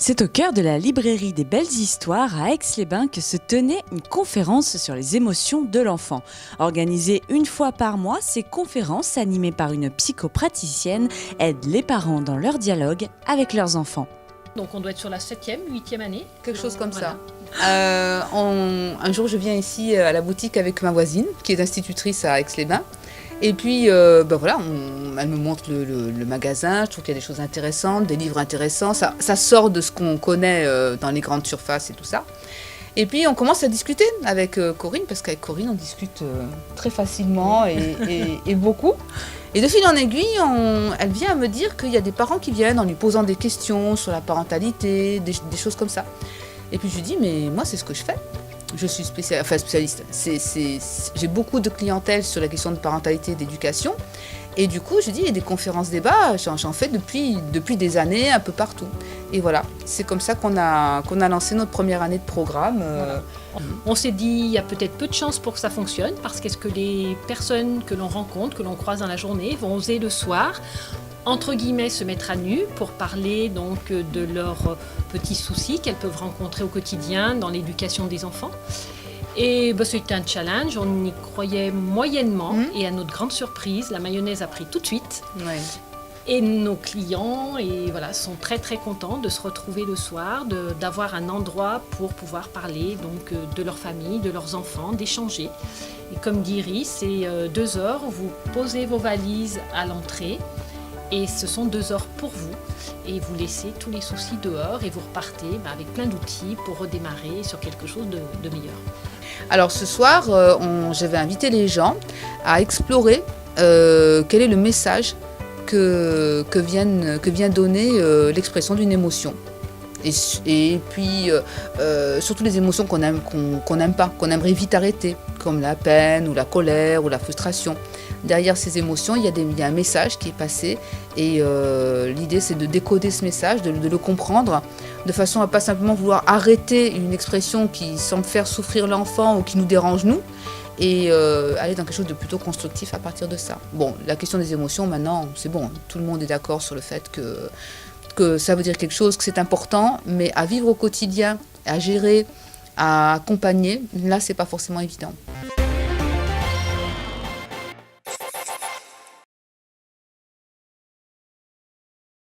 C'est au cœur de la librairie des Belles Histoires à Aix-les-Bains que se tenait une conférence sur les émotions de l'enfant. Organisée une fois par mois, ces conférences, animées par une psychopraticienne, aident les parents dans leur dialogue avec leurs enfants. Donc on doit être sur la 7e, 8e année. Quelque chose comme Voilà. ça. Un jour, je viens ici à la boutique avec ma voisine, qui est institutrice à Aix-les-Bains. Et puis, elle me montre le magasin. Je trouve qu'il y a des choses intéressantes, des livres intéressants. Ça sort de ce qu'on connaît dans les grandes surfaces et tout ça. Et puis, on commence à discuter avec Corinne, parce qu'avec Corinne, on discute très facilement et beaucoup. Et de fil en aiguille, elle vient à me dire qu'il y a des parents qui viennent en lui posant des questions sur la parentalité, des choses comme ça. Et puis, je lui dis, mais moi, c'est ce que je fais. Je suis spécialiste. J'ai beaucoup de clientèle sur la question de parentalité et d'éducation. Et du coup, je dis, il y a des conférences débats, j'en fais depuis des années, un peu partout. Et voilà, c'est comme ça qu'on a lancé notre première année de programme. On s'est dit, il y a peut-être peu de chances pour que ça fonctionne, parce qu'est-ce que les personnes que l'on rencontre, que l'on croise dans la journée, vont oser le soir, entre guillemets, se mettre à nu pour parler donc de leurs petits soucis qu'elles peuvent rencontrer au quotidien dans l'éducation des enfants. Et c'était un challenge, on y croyait moyennement et à notre grande surprise, la mayonnaise a pris tout de suite. Ouais. Et nos clients sont très très contents de se retrouver le soir, d'avoir un endroit pour pouvoir parler donc, de leur famille, de leurs enfants, d'échanger. Et comme dit Iris, c'est 2 heures où vous posez vos valises à l'entrée et ce sont 2 heures pour vous. Et vous laissez tous les soucis dehors et vous repartez avec plein d'outils pour redémarrer sur quelque chose de meilleur. Alors ce soir, j'avais invité les gens à explorer quel est le message que vient donner l'expression d'une émotion. Et puis, surtout les émotions qu'on n'aime pas, qu'on aimerait vite arrêter, comme la peine ou la colère ou la frustration. Derrière ces émotions, il y a un message qui est passé et l'idée c'est de décoder ce message, de le comprendre, de façon à pas simplement vouloir arrêter une expression qui semble faire souffrir l'enfant ou qui nous dérange nous, et aller dans quelque chose de plutôt constructif à partir de ça. Bon, la question des émotions, maintenant, c'est bon, tout le monde est d'accord sur le fait que ça veut dire quelque chose, que c'est important, mais à vivre au quotidien, à gérer, à accompagner, là, c'est pas forcément évident.